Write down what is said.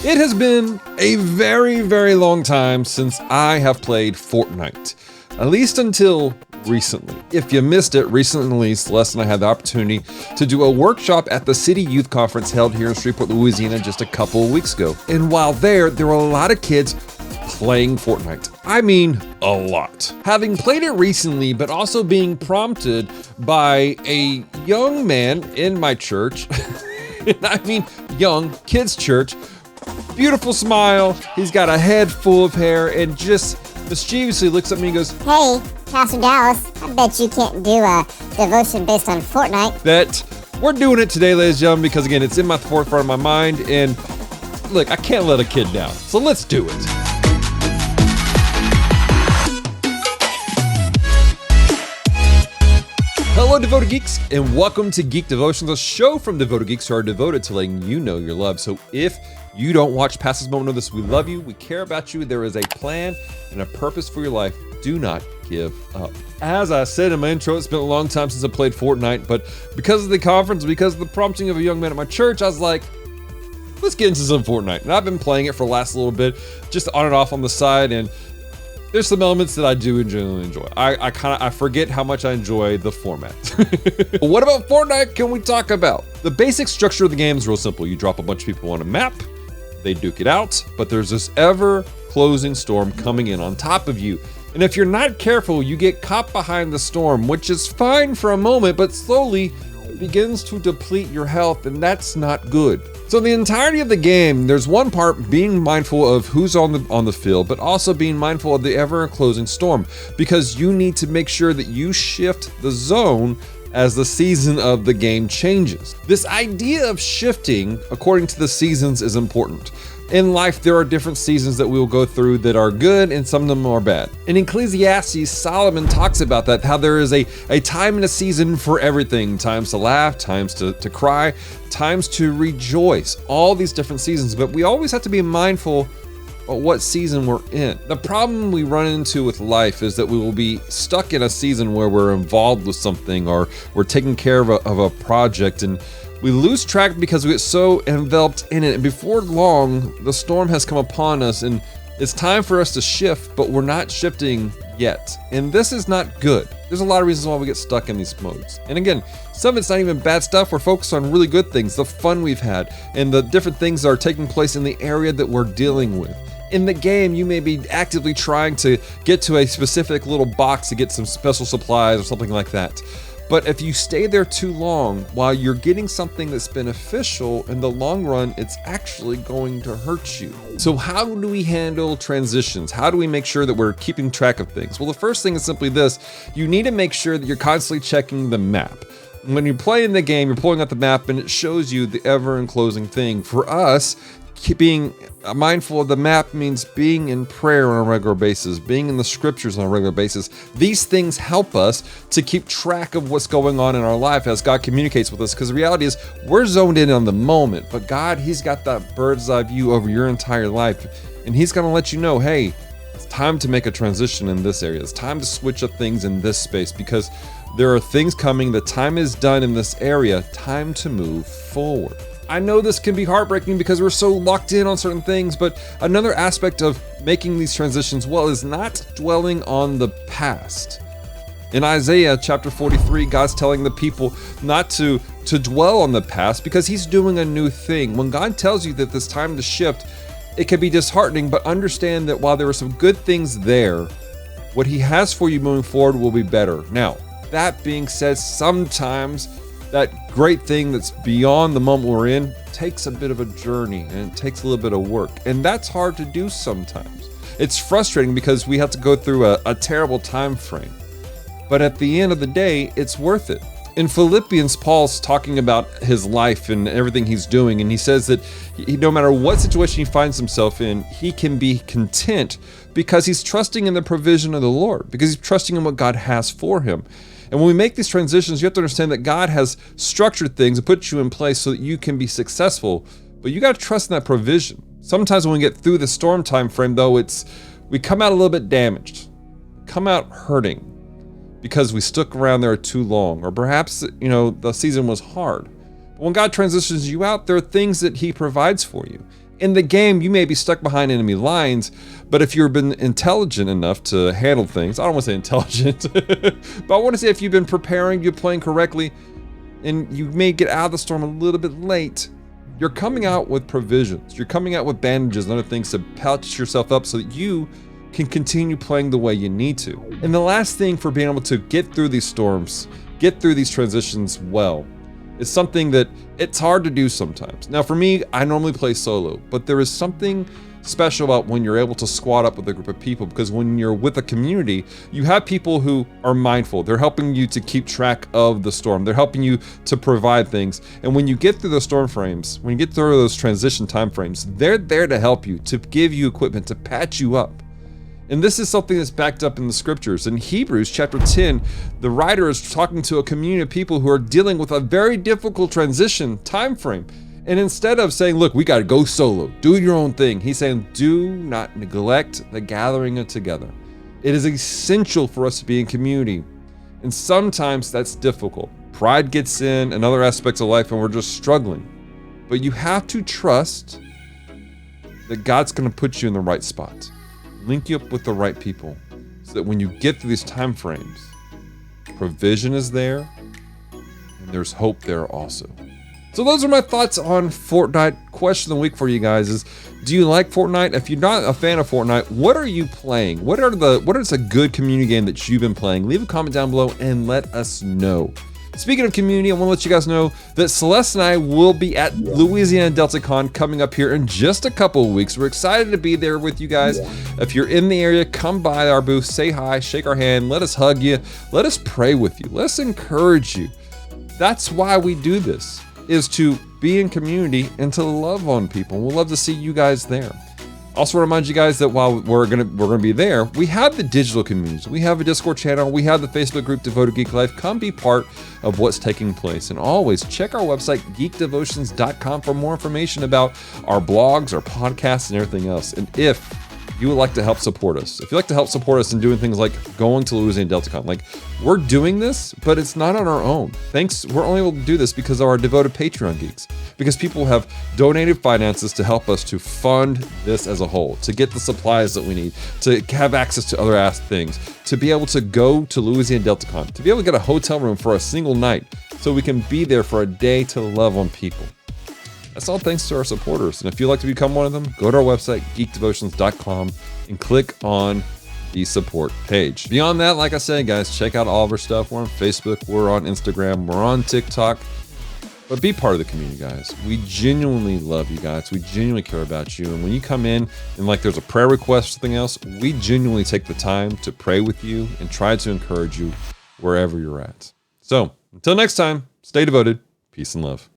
It has been a very, very long time since I have played Fortnite, at least until recently. If you missed it, recently Celeste and I had the opportunity to do a workshop at the City Youth Conference held here in Shreveport, Louisiana just a couple of weeks ago. And while there were a lot of kids playing Fortnite. I mean, a lot. Having played it recently, but also being prompted by a young man in my church, and I mean young, kids' church, beautiful smile, he's got a head full of hair, and just mischievously looks at me and goes, "Hey, Pastor Dallas, I bet you can't do a devotion based on Fortnite." That we're doing it today, ladies and gentlemen, because again, it's in my forefront of my mind, and look, I can't let a kid down, so let's do it. Hello, Devoted Geeks, and welcome to Geek Devotions, a show from Devoted Geeks who are devoted to letting you know you're loved. So if you don't watch past this moment of this, we love you, we care about you, there is a plan and a purpose for your life. Do not give up. As I said in my intro, it's been a long time since I played Fortnite, but because of the conference, because of the prompting of a young man at my church, I was like, let's get into some Fortnite. And I've been playing it for the last little bit, just on and off on the side, and there's some elements that I do genuinely enjoy. I forget how much I enjoy the format. What about Fortnite can we talk about? The basic structure of the game is real simple. You drop a bunch of people on a map, they duke it out, but there's this ever-closing storm coming in on top of you. And if you're not careful, you get caught behind the storm, which is fine for a moment, but slowly begins to deplete your health, and that's not good. So the entirety of the game, there's one part being mindful of who's on the field, but also being mindful of the ever-closing storm, because you need to make sure that you shift the zone as the season of the game changes. This idea of shifting according to the seasons is important. In life, there are different seasons that we will go through that are good and some of them are bad. In Ecclesiastes, Solomon talks about that, how there is a time and a season for everything. Times to laugh, times to cry, times to rejoice. All these different seasons, but we always have to be mindful of what season we're in. The problem we run into with life is that we will be stuck in a season where we're involved with something or we're taking care of a project, and we lose track because we get so enveloped in it, and before long, the storm has come upon us, and it's time for us to shift, but we're not shifting yet. And this is not good. There's a lot of reasons why we get stuck in these modes. And again, some of it's not even bad stuff. We're focused on really good things, the fun we've had, and the different things that are taking place in the area that we're dealing with. In the game, you may be actively trying to get to a specific little box to get some special supplies or something like that. But if you stay there too long, while you're getting something that's beneficial, in the long run, it's actually going to hurt you. So how do we handle transitions? How do we make sure that we're keeping track of things? Well, the first thing is simply this. You need to make sure that you're constantly checking the map. When you play in the game, you're pulling out the map and it shows you the ever-enclosing thing. For us, being mindful of the map means being in prayer on a regular basis, being in the scriptures on a regular basis. These things help us to keep track of what's going on in our life as God communicates with us, because the reality is we're zoned in on the moment, but God, He's got that bird's eye view over your entire life, and He's going to let you know, hey, it's time to make a transition in this area. It's time to switch up things in this space because there are things coming. The time is done in this area. Time to move forward. I know this can be heartbreaking because we're so locked in on certain things, but another aspect of making these transitions well is not dwelling on the past. In Isaiah chapter 43, God's telling the people not to dwell on the past because He's doing a new thing. When God tells you that it's time to shift, it can be disheartening, but understand that while there are some good things there, what He has for you moving forward will be better. Now, that being said, sometimes that great thing that's beyond the moment we're in takes a bit of a journey and it takes a little bit of work. And that's hard to do sometimes. It's frustrating because we have to go through a terrible time frame. But at the end of the day, it's worth it. In Philippians, Paul's talking about his life and everything he's doing. And he says that no matter what situation he finds himself in, he can be content because he's trusting in the provision of the Lord, because he's trusting in what God has for him. And when we make these transitions, you have to understand that God has structured things and put you in place so that you can be successful, but you got to trust in that provision. Sometimes when we get through the storm time frame, though, we come out a little bit damaged, come out hurting because we stuck around there too long, or perhaps, the season was hard. But when God transitions you out, there are things that He provides for you. In the game, you may be stuck behind enemy lines, but if you've been intelligent enough to handle things, I don't want to say intelligent, but I want to say if you've been preparing, you're playing correctly, and you may get out of the storm a little bit late, you're coming out with provisions. You're coming out with bandages and other things to patch yourself up so that you can continue playing the way you need to. And the last thing for being able to get through these storms, get through these transitions well, is something that it's hard to do sometimes. Now for me, I normally play solo, but there is something special about when you're able to squad up with a group of people, because when you're with a community, you have people who are mindful. They're helping you to keep track of the storm. They're helping you to provide things. And when you get through the storm frames, when you get through those transition time frames, they're there to help you, to give you equipment, to patch you up. And this is something that's backed up in the scriptures. In Hebrews chapter 10, the writer is talking to a community of people who are dealing with a very difficult transition time frame. And instead of saying, look, we got to go solo, do your own thing, he's saying, do not neglect the gathering together. It is essential for us to be in community. And sometimes that's difficult. Pride gets in and other aspects of life, and we're just struggling. But you have to trust that God's going to put you in the right spot, link you up with the right people, so that when you get through these time frames, provision is there and there's hope there also. So those are my thoughts on Fortnite. Question of the week for you guys is, do you like Fortnite? If you're not a fan of Fortnite, what are you playing? What is a good community game that you've been playing? Leave a comment down below and let us know. Speaking of community, I want to let you guys know that Celeste and I will be at Louisiana DeltaCon coming up here in just a couple of weeks. We're excited to be there with you guys. If you're in the area, come by our booth, say hi, shake our hand, let us hug you, let us pray with you, let's encourage you. That's why we do this, is to be in community and to love on people. We'll love to see you guys there. Also remind you guys that while we're gonna be there, we have the digital communities. We have a Discord channel. We have the Facebook group Devoted Geek Life. Come be part of what's taking place. And always check our website, geekdevotions.com, for more information about our blogs, our podcasts, and everything else. And if you would like to help support us, if you'd like to help support us in doing things like going to Louisiana DeltaCon, like we're doing this, but it's not on our own. We're only able to do this because of our devoted Patreon geeks, because people have donated finances to help us to fund this as a whole, to get the supplies that we need, to have access to other things, to be able to go to Louisiana DeltaCon, to be able to get a hotel room for a single night so we can be there for a day to love on people. That's all thanks to our supporters. And if you'd like to become one of them, go to our website, geekdevotions.com, and click on the support page. Beyond that, like I said, guys, check out all of our stuff. We're on Facebook, we're on Instagram, we're on TikTok. But be part of the community, guys. We genuinely love you guys. We genuinely care about you. And when you come in and like there's a prayer request or something else, we genuinely take the time to pray with you and try to encourage you wherever you're at. So until next time, stay devoted. Peace and love.